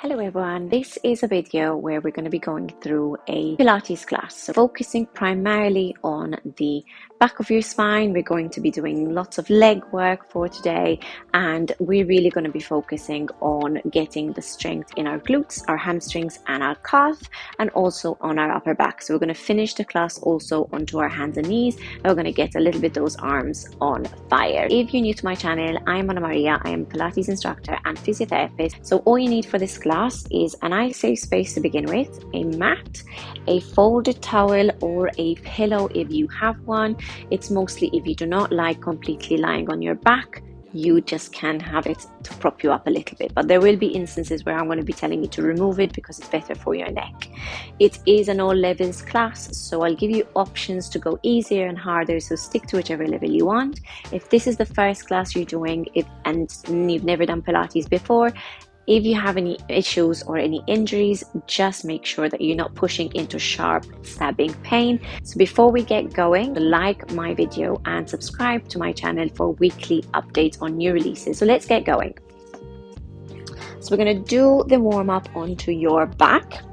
Hello everyone, this is a video where we're going to be going through a Pilates class, so focusing primarily on the back of your spine. We're going to be doing lots of leg work for today, and we're really going to be focusing on getting the strength in our glutes, our hamstrings and our calf, and also on our upper back. So we're going to finish the class also onto our hands and knees, and we're going to get a little bit those arms on fire. If you're new to my channel, I'm Anna Maria. I am a Pilates instructor and physiotherapist. So all you need for this class is a nice safe space to begin with, a mat, a folded towel or a pillow if you have one. It's mostly if you do not like completely lying on your back, you just can have it to prop you up a little bit, but there will be instances where I'm going to be telling you to remove it because it's better for your neck. It is an all levels class, so I'll give you options to go easier and harder, so stick to whichever level you want. If this is the first class you're doing and you've never done Pilates before, if you have any issues or any injuries, just make sure that you're not pushing into sharp stabbing pain. So before we get going, like my video and subscribe to my channel for weekly updates on new releases. So let's get going. So we're going to do the warm up onto your back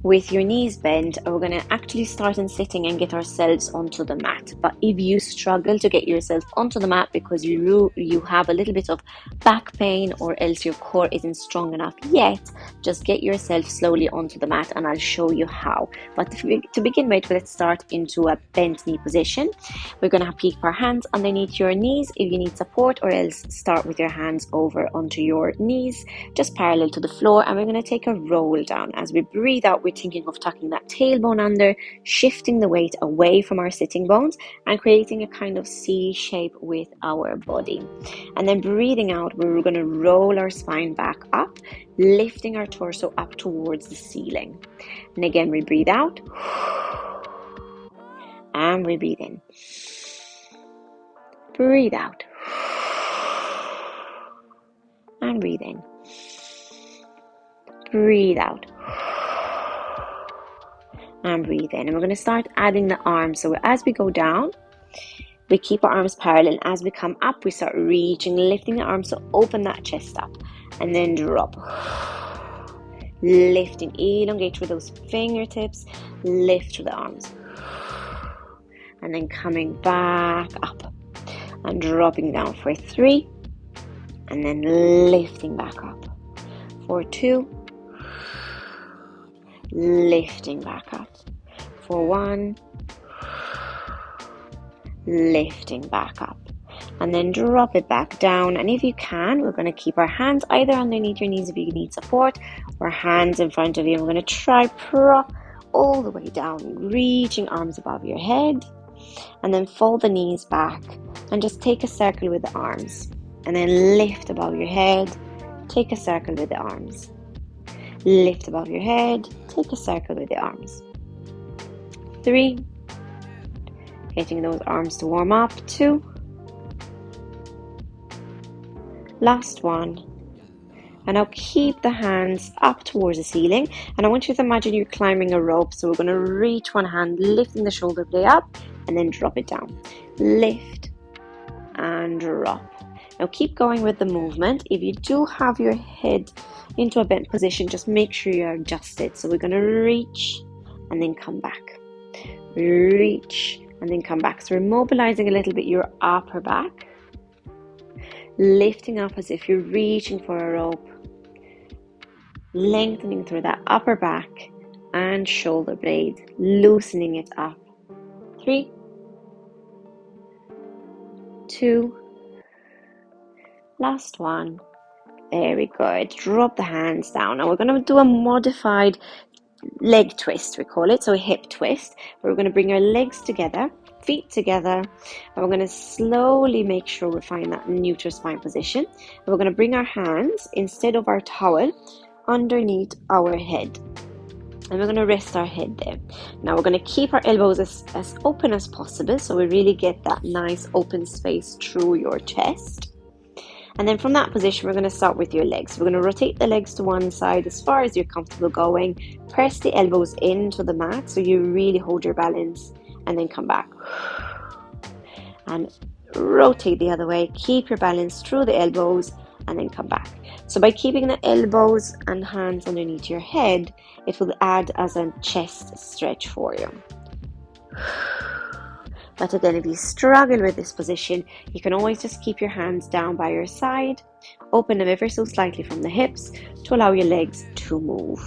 with your knees bent. We're going to actually start in sitting and get ourselves onto the mat. But if you struggle to get yourself onto the mat because you have a little bit of back pain or else your core isn't strong enough yet, just get yourself slowly onto the mat and I'll show you how. But to begin with, let's start into a bent knee position. We're going to keep our hands underneath your knees if you need support, or else start with your hands over onto your knees, just parallel to the floor, and we're going to take a roll down. As we breathe out, we're thinking of tucking that tailbone under, shifting the weight away from our sitting bones and creating a kind of C shape with our body. And then breathing out, we're going to roll our spine back up, lifting our torso up towards the ceiling. And again, we breathe out and we breathe in. Breathe out and breathe in. Breathe out and breathe in. And we're going to start adding the arms. So as we go down, we keep our arms parallel. As we come up, we start reaching, lifting the arms to open that chest up, and then drop. Lifting, elongate through those fingertips, lift through the arms, and then coming back up and dropping down for 3, and then lifting back up for 2, lifting back up for 1, lifting back up, and then drop it back down. And if you can, we're going to keep our hands either underneath your knees if you need support, or hands in front of you. We're going to try prop all the way down, reaching arms above your head, and then fold the knees back and just take a circle with the arms, and then lift above your head, take a circle with the arms, lift above your head, take a circle with the arms. 3, getting those arms to warm up. 2, last 1. And now keep the hands up towards the ceiling, and I want you to imagine you're climbing a rope. So we're going to reach one hand, lifting the shoulder blade up, and then drop it down. Lift and drop. Now keep going with the movement. If you do have your head into a bent position, just make sure you're adjusted. So we're going to reach and then come back. Reach and then come back. So we're mobilizing a little bit your upper back, lifting up as if you're reaching for a rope, lengthening through that upper back and shoulder blade, loosening it up. 3, 2, last 1. Very good. Drop the hands down. Now we're going to do a modified leg twist, we call it, so a hip twist, where we're going to bring our legs together, feet together, and we're going to slowly make sure we find that neutral spine position. And we're going to bring our hands, instead of our towel, underneath our head, and we're going to rest our head there. Now we're going to keep our elbows as open as possible, so we really get that nice open space through your chest. And then from that position, we're going to start with your legs. We're going to rotate the legs to one side as far as you're comfortable going. Press the elbows into the mat so you really hold your balance, and then come back. And rotate the other way. Keep your balance through the elbows and then come back. So by keeping the elbows and hands underneath your head, it will add as a chest stretch for you. But again, if you struggle with this position, you can always just keep your hands down by your side, open them ever so slightly from the hips to allow your legs to move.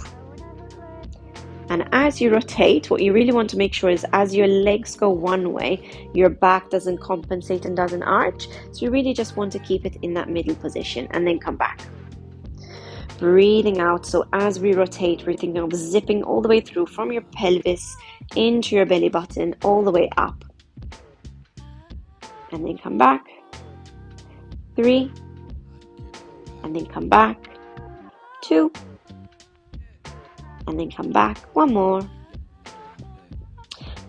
And as you rotate, what you really want to make sure is as your legs go one way, your back doesn't compensate and doesn't arch. So you really just want to keep it in that middle position and then come back. Breathing out. So as we rotate, we're thinking of zipping all the way through from your pelvis into your belly button, all the way up. And then come back. 3. And then come back. 2. And then come back. 1 more.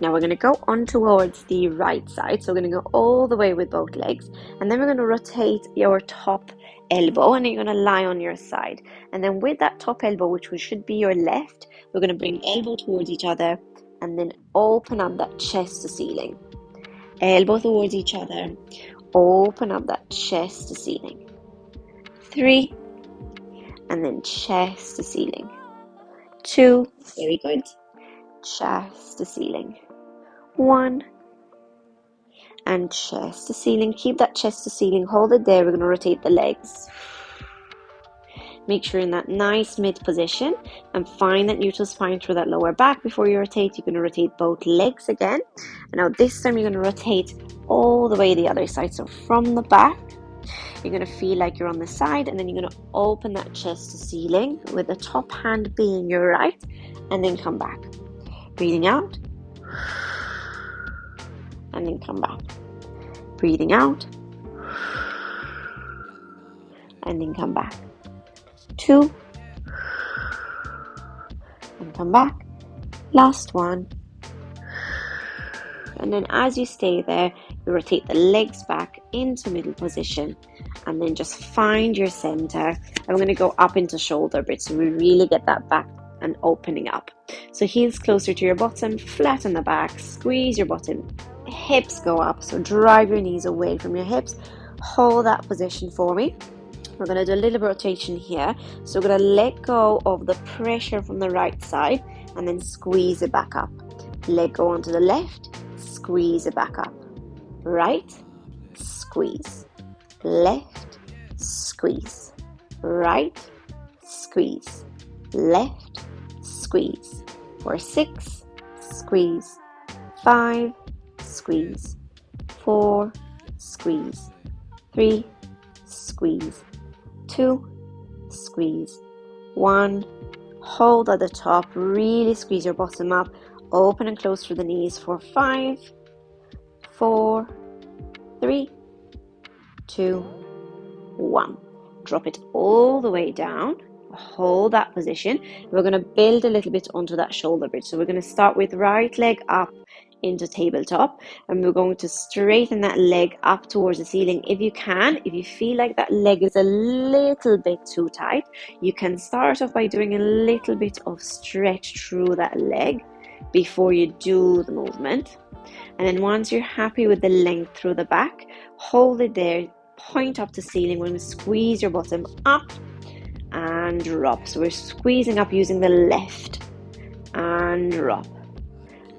Now we're going to go on towards the right side. So we're going to go all the way with both legs. And then we're going to rotate your top elbow and you're going to lie on your side. And then with that top elbow, which should be your left, we're going to bring elbow towards each other and then open up that chest to ceiling. Elbow towards each other. Open up that chest to ceiling. 3. And then chest to ceiling. 2. Very good. Chest to ceiling. 1. And chest to ceiling. Keep that chest to ceiling. Hold it there. We're going to rotate the legs. Make sure you're in that nice mid position and find that neutral spine through that lower back. Before you rotate, you're going to rotate both legs again. And now this time you're going to rotate all the way the other side. So from the back, you're going to feel like you're on the side and then you're going to open that chest to ceiling with the top hand being your right and then come back. Breathing out and then come back. Breathing out and then come back. 2 and come back. Last one. And then as you stay there, you rotate the legs back into middle position and then just find your center. And we're going to go up into shoulder bridge so we really get that back and opening up. So heels closer to your bottom, flatten the back, squeeze your bottom, hips go up. So drive your knees away from your hips. Hold that position for me. We're going to do a little rotation here. So we're going to let go of the pressure from the right side and then squeeze it back up. Let go onto the left, squeeze it back up. Right, squeeze. Left, squeeze. Right, squeeze. Left, squeeze. For 6, squeeze. 5, squeeze. 4, squeeze. 3, squeeze. 2, squeeze. 1, hold at the top, really squeeze your bottom up, open and close through the knees for 5, 4, 3, 2, 1. Drop it all the way down, hold that position. We're going to build a little bit onto that shoulder bridge. So we're going to start with right leg up into tabletop and we're going to straighten that leg up towards the ceiling. If you can, if you feel like that leg is a little bit too tight, you can start off by doing a little bit of stretch through that leg before you do the movement. And then once you're happy with the length through the back, hold it there, point up to ceiling. We're going to squeeze your bottom up and drop. So we're squeezing up using the left and drop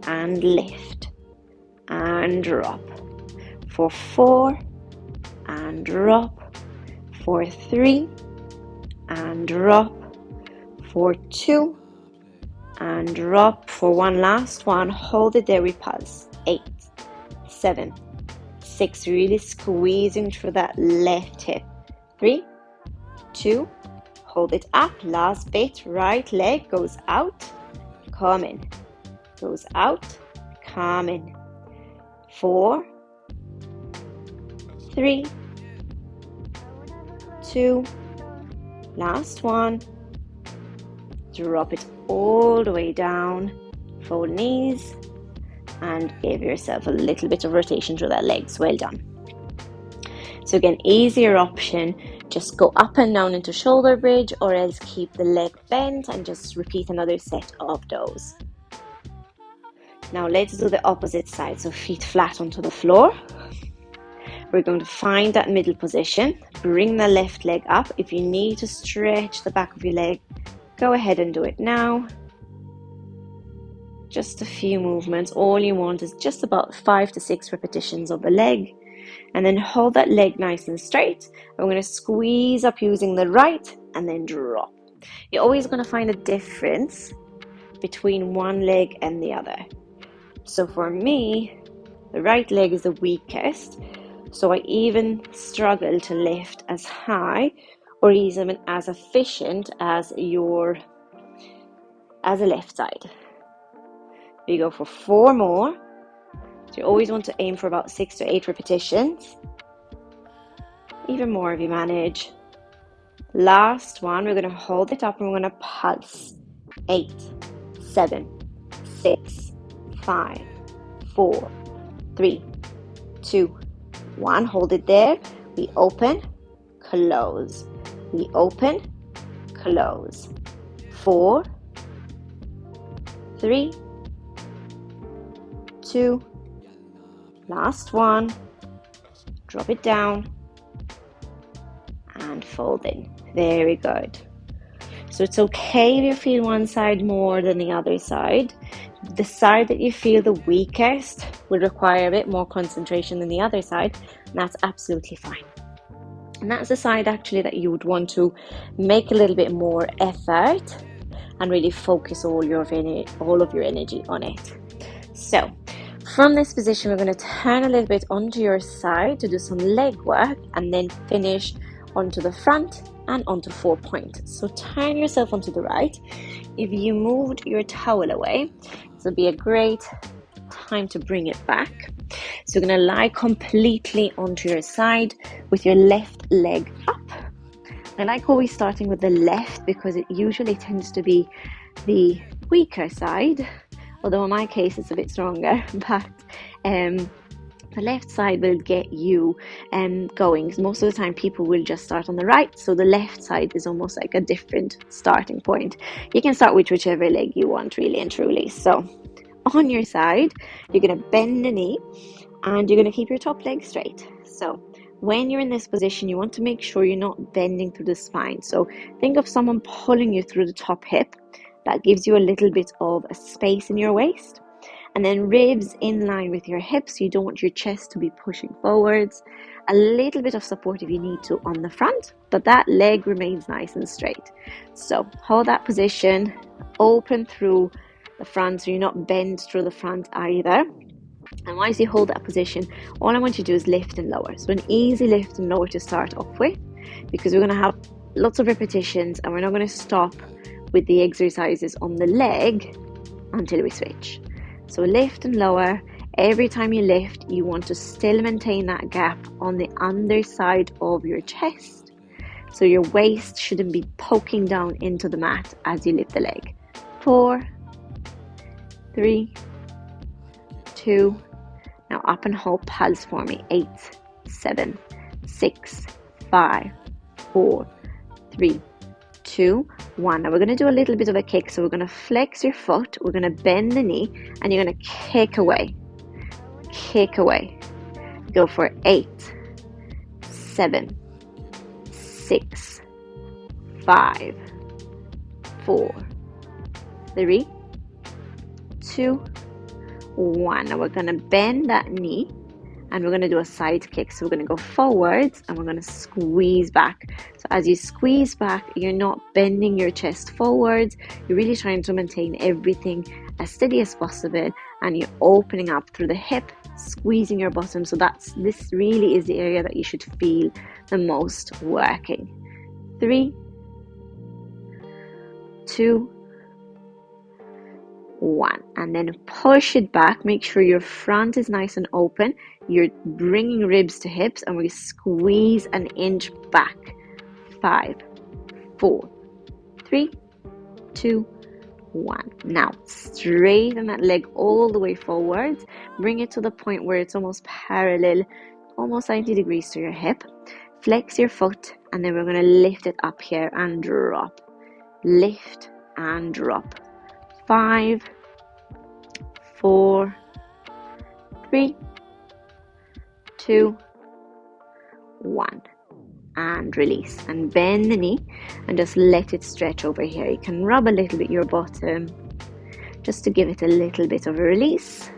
and lift and drop for 4 and drop for 3 and drop for 2 and drop for 1 last one. Hold it there, we pulse. 8, 7, 6, really squeezing through that left hip. 3, 2, hold it up, last bit. Right leg goes out, come in, goes out, come in. 4, 3, 2, last one. Drop it all the way down, fold knees and give yourself a little bit of rotation through that legs. Well done. So again, easier option, just go up and down into shoulder bridge or else keep the leg bent and just repeat another set of those. Now let's do the opposite side. So feet flat onto the floor. we're going to find that middle position, bring the left leg up. If you need to stretch the back of your leg, go ahead and do it now. Just a few movements. All you want is just about 5 to 6 repetitions of the leg. And then hold that leg nice and straight. I'm going to squeeze up using the right and then drop. You're always going to find a difference between one leg and the other. So for me, the right leg is the weakest. So I even struggle to lift as high or even as efficient as a left side. We go for 4 more. So you always want to aim for about 6 to 8 repetitions. Even more if you manage. Last one, we're going to hold it up and we're going to pulse. 8, 7, 6, 5, 4, 3, 2, 1. Hold it there. We open, close. We open, close. 4, 3, 2, last one. Drop it down and fold in. Very good. So it's okay if you feel one side more than the other side. The side that you feel the weakest will require a bit more concentration than the other side, and that's absolutely fine. And that's the side actually that you would want to make a little bit more effort and really focus all of your energy on it. So from this position, we're going to turn a little bit onto your side to do some leg work and then finish onto the front and onto 4 point. So turn yourself onto the right. If you moved your towel away, this will be a great time to bring it back. So you're going to lie completely onto your side with your left leg up. I like always starting with the left because it usually tends to be the weaker side, although in my case it's a bit stronger, but the left side will get you going. Most of the time people will just start on the right, so the left side is almost like a different starting point. You can start with whichever leg you want, really and truly. So on your side, you're going to bend the knee and you're going to keep your top leg straight. So when you're in this position, you want to make sure you're not bending through the spine. So think of someone pulling you through the top hip. That gives you a little bit of a space in your waist. And then ribs in line with your hips. You don't want your chest to be pushing forwards. A little bit of support if you need to on the front, but that leg remains nice and straight. So hold that position, open through the front so you're not bent through the front either. And once you hold that position, all I want you to do is lift and lower. So an easy lift and lower to start off with, because we're going to have lots of repetitions and we're not going to stop with the exercises on the leg until we switch. So lift and lower. Every time you lift, you want to still maintain that gap on the underside of your chest. So your waist shouldn't be poking down into the mat as you lift the leg. 4, 3, 2, now up and hold, pulse for me. 8, 7, 6, 5, 4, 3, 2, 1. Now we're going to do a little bit of a kick. So we're going to flex your foot, we're going to bend the knee, and you're going to kick away. Kick away. Go for 8, 7, 6, 5, 4, 3, 2, 1. Now we're going to bend that knee and we're going to do a side kick. So we're going to go forwards and we're going to squeeze back. So as you squeeze back, you're not bending your chest forwards. You're really trying to maintain everything as steady as possible, and you're opening up through the hip, squeezing your bottom. So this really is the area that you should feel the most working. 3, 2, 1, and then push it back. Make sure your front is nice and open. You're bringing ribs to hips, and we squeeze an inch back. 5, 4, 3, 2, 1. Now straighten that leg all the way forwards. Bring it to the point where it's almost parallel, almost 90 degrees to your hip. Flex your foot, and then we're going to lift it up here and drop. Lift and drop. 5, 4, 3, 2, 1, and release. And bend the knee and just let it stretch over here. You can rub a little bit your bottom just to give it a little bit of a release.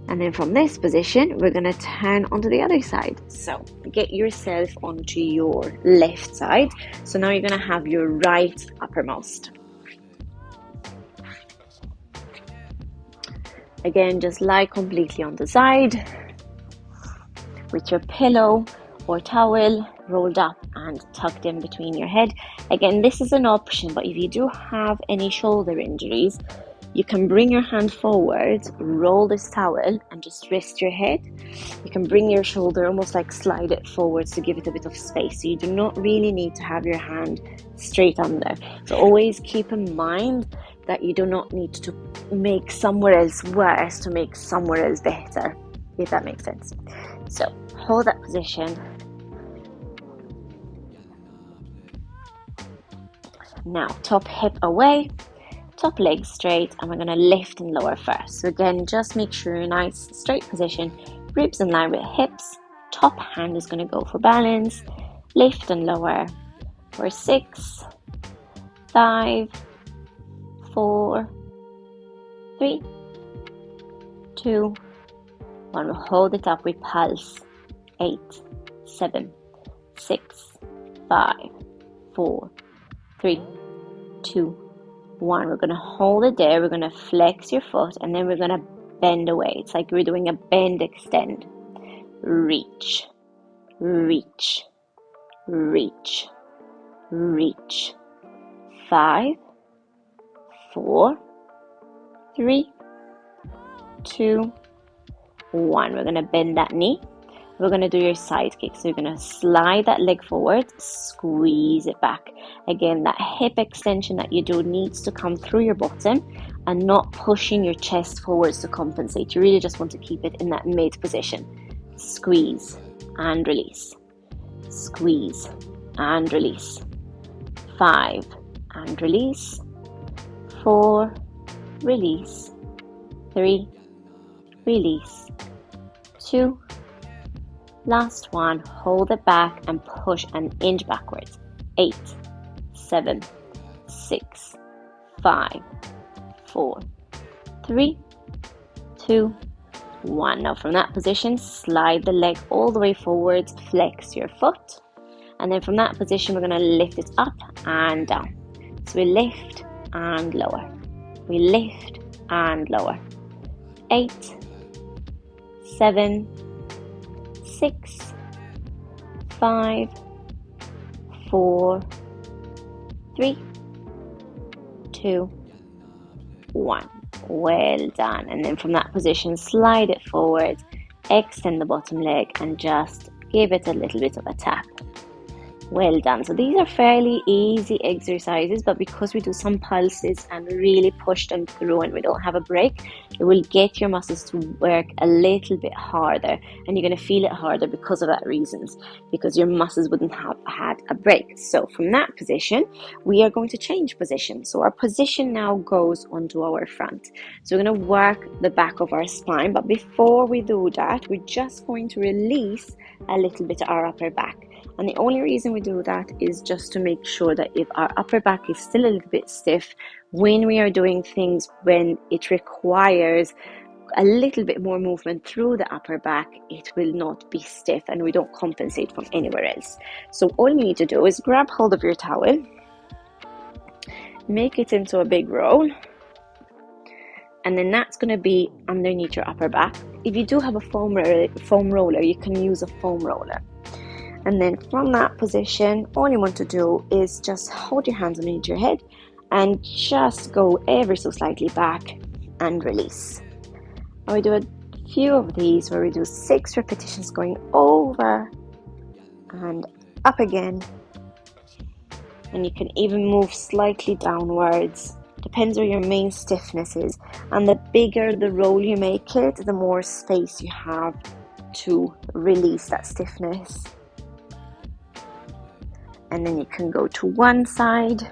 And then from this position, we're going to turn onto the other side. So get yourself onto your left side. So now you're going to have your right uppermost. Again, just lie completely on the side with your pillow or towel rolled up and tucked in between your head. Again, this is an option, but if you do have any shoulder injuries, you can bring your hand forward, roll this towel, and just rest your head. You can bring your shoulder, almost like slide it forwards to give it a bit of space. So you do not really need to have your hand straight under. So always keep in mind that you do not need to make somewhere else worse to make somewhere else better, if that makes sense. So hold that position. Now top hip away, top leg straight, and we're going to lift and lower first. So again, just make sure you're nice straight position, ribs in line with hips. Top hand is going to go for balance. Lift and lower for 6, 5, 4, 3, 2, 1. We'll hold it up with pulse. 8, 7, 6, 5, 4, 3, 2, 1. We're going to hold it there. We're going to flex your foot, and then we're going to bend away. It's like we're doing a bend extend. Reach, reach, reach, reach. 5, 4, 3, 2, 1. We're going to bend that knee. We're going to do your side kick. So you're going to slide that leg forward, squeeze it back. Again, that hip extension that you do needs to come through your bottom and not pushing your chest forwards to compensate. You really just want to keep it in that mid position. Squeeze and release. Squeeze and release. 5 and release. 4, release. 3, release. 2, last one, hold it back and push an inch backwards. 8, 7, 6, 5, 4, 3, 2, 1. Now from that position, slide the leg all the way forwards, flex your foot. And then from that position, we're going to lift it up and down. So we lift and lower. We lift and lower. 8, 7, 6, 5, 4, 3, 2, 1. Well done. And then from that position, slide it forward, extend the bottom leg, and just give it a little bit of a tap. Well done. So these are fairly easy exercises, but because we do some pulses and really push them through and we don't have a break, it will get your muscles to work a little bit harder, and you're going to feel it harder because of that reasons, because your muscles wouldn't have had a break. So from that position, we are going to change position. So our position now goes onto our front. So we're going to work the back of our spine, but before we do that, we're just going to release a little bit of our upper back. And the only reason we do that is just to make sure that if our upper back is still a little bit stiff, when we are doing things when it requires a little bit more movement through the upper back, it will not be stiff and we don't compensate from anywhere else. So all you need to do is grab hold of your towel, make it into a big roll, and then that's going to be underneath your upper back. If you do have a foam roller, you can use a foam roller. And then from that position, all you want to do is just hold your hands underneath your head and just go ever so slightly back and release. And we do a few of these where we do 6 repetitions going over and up again. And you can even move slightly downwards. Depends where your main stiffness is. And the bigger the roll you make it, the more space you have to release that stiffness. And then you can go to one side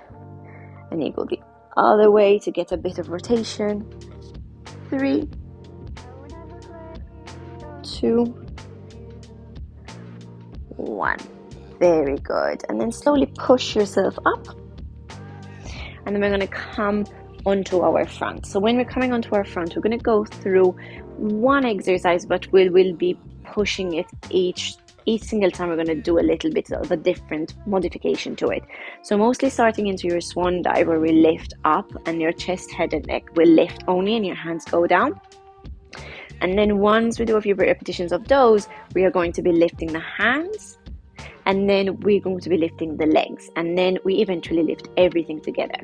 and you go the other way to get a bit of rotation. 3, 2, 1. Very good. And then slowly push yourself up. And then we're going to come onto our front. So when we're coming onto our front, we're going to go through one exercise, but we'll be pushing it each single time. We're going to do a little bit of a different modification to it. So mostly starting into your swan dive, where we lift up and your chest, head and neck will lift only and your hands go down. And then once we do a few repetitions of those, we are going to be lifting the hands, and then we're going to be lifting the legs, and then we eventually lift everything together.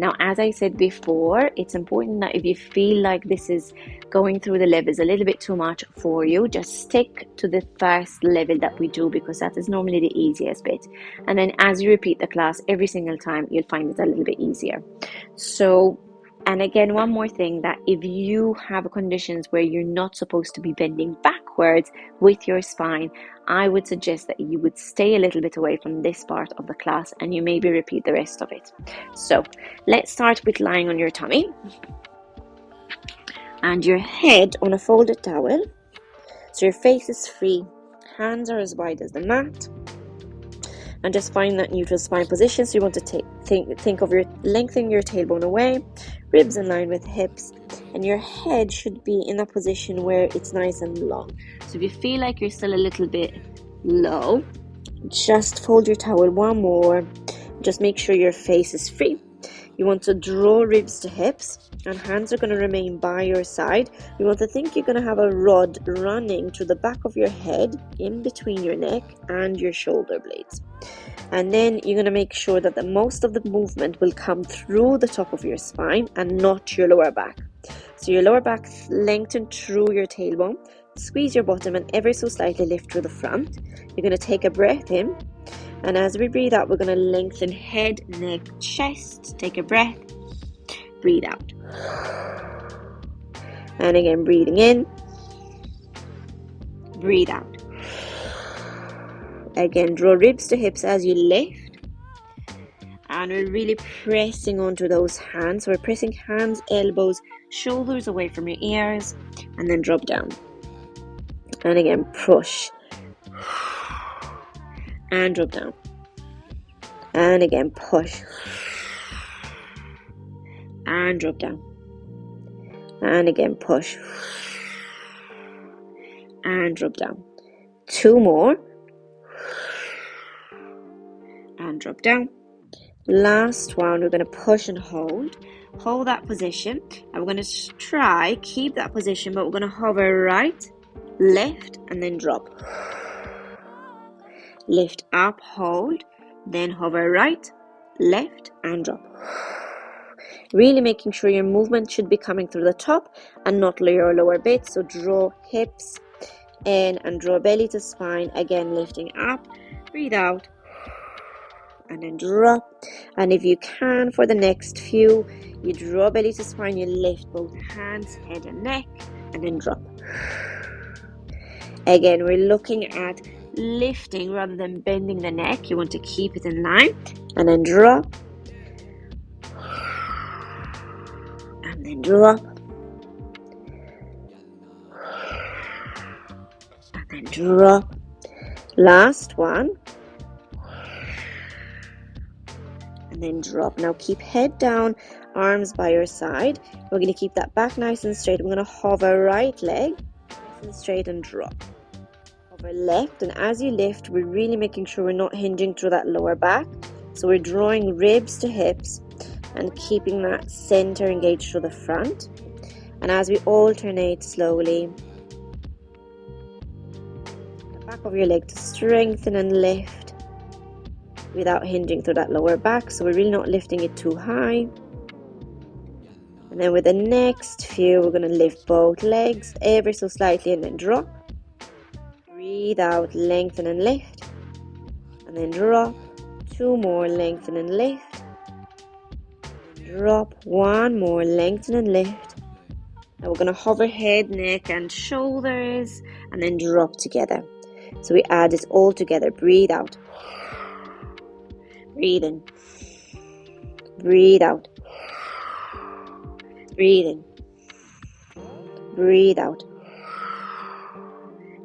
Now, as I said before, it's important that if you feel like this is going through the levels a little bit too much for you, just stick to the first level that we do, because that is normally the easiest bit. And then as you repeat the class every single time, you'll find it a little bit easier. So, and again, one more thing, that if you have conditions where you're not supposed to be bending backwards with your spine, I would suggest that you would stay a little bit away from this part of the class and you maybe repeat the rest of it. So let's start with lying on your tummy and your head on a folded towel. So your face is free, hands are as wide as the mat, and just find that neutral spine position. So you want to think of your lengthening your tailbone away, ribs in line with hips, and your head should be in a position where it's nice and long. So if you feel like you're still a little bit low, just fold your towel one more. Just make sure your face is free. You want to draw ribs to hips, and hands are going to remain by your side. You want to think you're going to have a rod running to the back of your head, in between your neck and your shoulder blades. And then you're going to make sure that the most of the movement will come through the top of your spine and not your lower back. So your lower back lengthen through your tailbone, squeeze your bottom and ever so slightly lift through the front. You're going to take a breath in, and as we breathe out, we're going to lengthen head, neck, chest. Take a breath, breathe out. And again, breathing in, breathe out. Again, draw ribs to hips as you lift. And we're really pressing onto those hands. So we're pressing hands, elbows, shoulders away from your ears, and then drop down. And again, push. And drop down. And again, push. And drop down. And again, push. And drop down. 2 more. And drop down. Last one, we're going to push and hold. Hold that position. And we're going to keep that position, but we're going to hover right, left, and then drop. Lift up, hold, then hover right, left, and drop. Really making sure your movement should be coming through the top and not your lower bit. So draw hips in and draw belly to spine. Again, lifting up, breathe out, and then drop. And if you can, for the next few, you draw belly to spine, you lift both hands, head and neck, and then drop. Again, we're looking at lifting rather than bending the neck. You want to keep it in line, and then drop, and then drop, and then drop. Last one, and then drop. Now keep head down, arms by your side. We're going to keep that back nice and straight. We're going to hover right leg nice and straight and drop. Hover left, and as you lift, we're really making sure we're not hinging through that lower back. So we're drawing ribs to hips and keeping that center engaged to the front. And as we alternate slowly, the back of your leg to strengthen and lift without hinging through that lower back. So we're really not lifting it too high. And then with the next few, we're going to lift both legs ever so slightly and then drop. Breathe out, lengthen and lift, and then drop. 2 more, lengthen and lift, drop. 1 more, lengthen and lift. Now we're going to hover head, neck and shoulders, and then drop together. So we add it all together. Breathe out, breathe in, breathe out, breathe in, breathe out,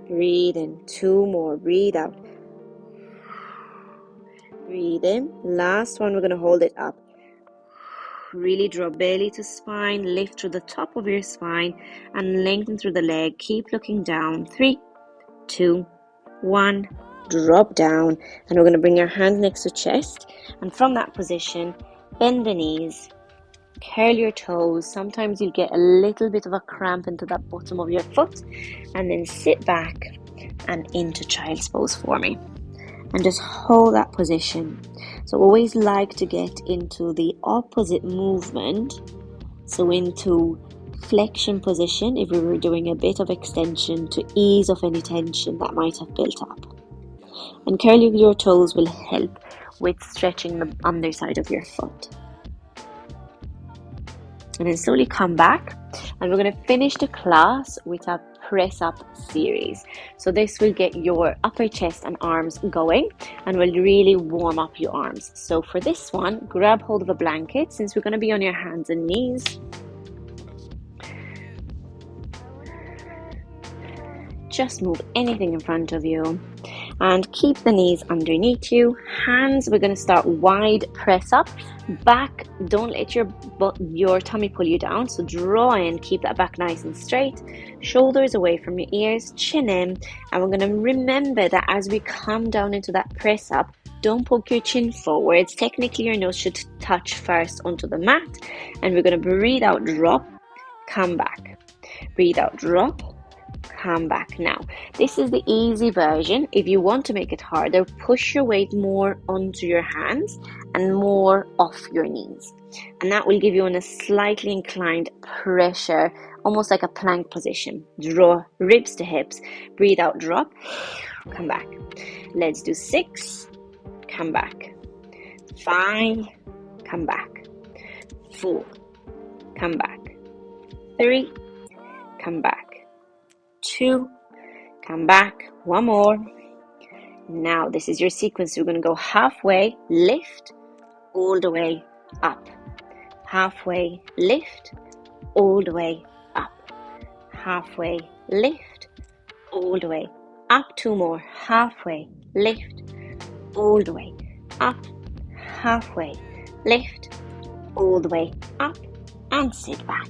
breathe in. 2 more, breathe out, Breathe in. Last one, we're going to hold it up. Really draw belly to spine, lift through the top of your spine and lengthen through the leg. Keep looking down. 3, 2, 1. Drop down, and we're going to bring your hands next to chest, and from that position, bend the knees, curl your toes. Sometimes you get a little bit of a cramp into that bottom of your foot, and then sit back and into child's pose for me. And just hold that position. So always like to get into the opposite movement. So into flexion position if we were doing a bit of extension to ease off any tension that might have built up. And curling your toes will help with stretching the underside of your foot. And then slowly come back, and we're going to finish the class with a press up series. So this will get your upper chest and arms going and will really warm up your arms. So for this one, grab hold of a blanket, since we're going to be on your hands and knees. Just move anything in front of you and keep the knees underneath you. Hands, we're going to start wide press up. Back, don't let your tummy pull you down. So draw in, keep that back nice and straight. Shoulders away from your ears, chin in. And we're going to remember that as we come down into that press up, don't poke your chin forwards. Technically, your nose should touch first onto the mat. And we're going to breathe out, drop, come back. Breathe out, drop, come back. Now, this is the easy version. If you want to make it harder, push your weight more onto your hands and more off your knees. And that will give you in a slightly inclined pressure, almost like a plank position. Draw ribs to hips. Breathe out, drop, come back. Let's do 6, come back. 5, come back. 4, come back. 3, come back. 2, come back. 1 more. Now this is your sequence. We're going to go halfway, lift, all the way up. Halfway, lift, all the way up. Halfway, lift, all the way up. 2 more. Halfway, lift, all the way up. Halfway, lift, all the way up, and sit back.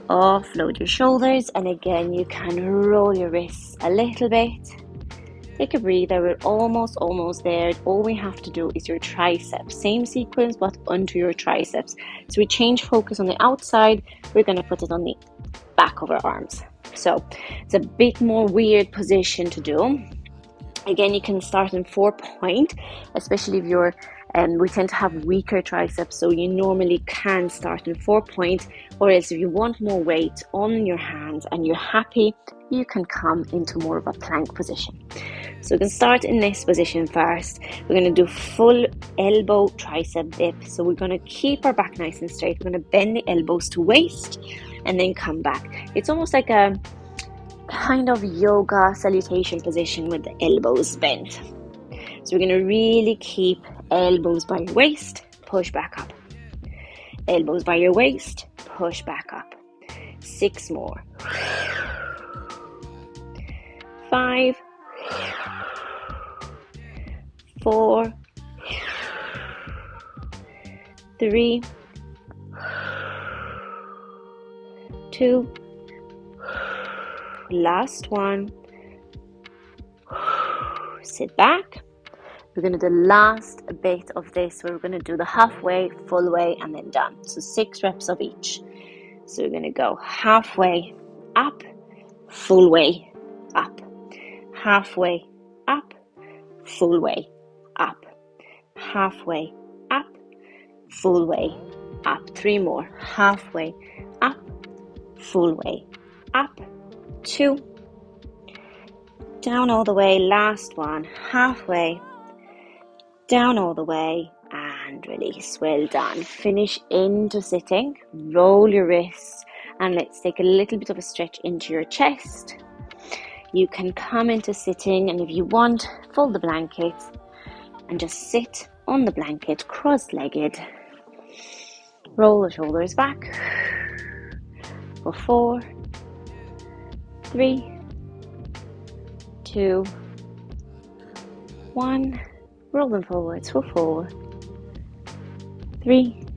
Offload your shoulders, and again you can roll your wrists a little bit. Take a breather. We're almost there. All we have to do is your triceps. Same sequence but onto your triceps. So we change focus on the outside. We're going to put it on the back of our arms. So it's a bit more weird position to do. Again, you can start in 4-point, especially if you're we tend to have weaker triceps, so you normally can start in 4-point, or else if you want more weight on your hands and you're happy, you can come into more of a plank position. So we can start in this position first. We're going to do full elbow tricep dip. So we're going to keep our back nice and straight. We're going to bend the elbows to waist and then come back. It's almost like a kind of yoga salutation position with the elbows bent. So we're going to really keep elbows by your waist, push back up. Elbows by your waist, push back up. 6 more. 5, 4, 3, 2, last one. Sit back. We're going to do the last bit of this where we're going to do the halfway, full way, and then done. So 6 reps of each. So we're going to go halfway up, full way up, halfway up, full way up, halfway up, full way up. 3 more. Halfway up, full way up. 2, down all the way. Last one. Halfway, down all the way, and release. Well done. Finish into sitting. Roll your wrists, and let's take a little bit of a stretch into your chest. You can come into sitting, and if you want, fold the blanket and just sit on the blanket cross-legged. Roll the shoulders back for 4, 3, 2, 1. roll them forwards for 4, 3,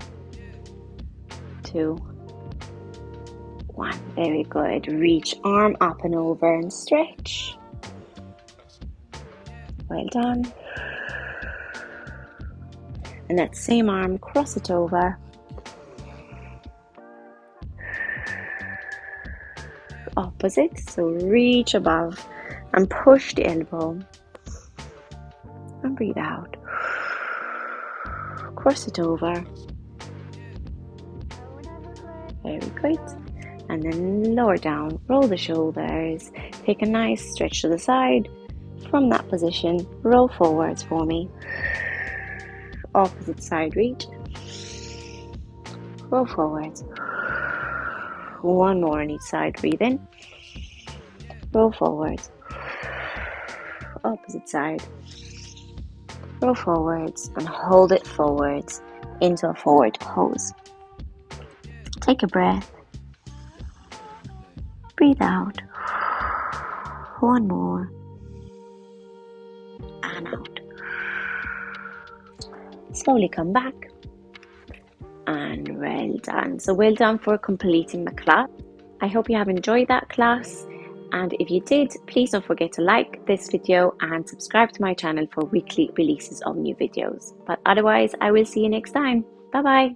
2, 1. Very good. Reach arm up and over and stretch. Well done. And that same arm, cross it over. Opposite, so reach above and push the elbow. And breathe out. Cross it over. Very good. And then lower down, roll the shoulders, take a nice stretch to the side. From that position, roll forwards for me. Opposite side reach. Roll forwards. One more on each side, breathe in. Roll forwards. Opposite side. Roll forwards and hold it forwards into a forward pose. Take a breath. Breathe out. One more. And out. Slowly come back. And well done. So well done for completing the class. I hope you have enjoyed that class. And if you did, please don't forget to like this video and subscribe to my channel for weekly releases of new videos. But otherwise, I will see you next time. Bye bye.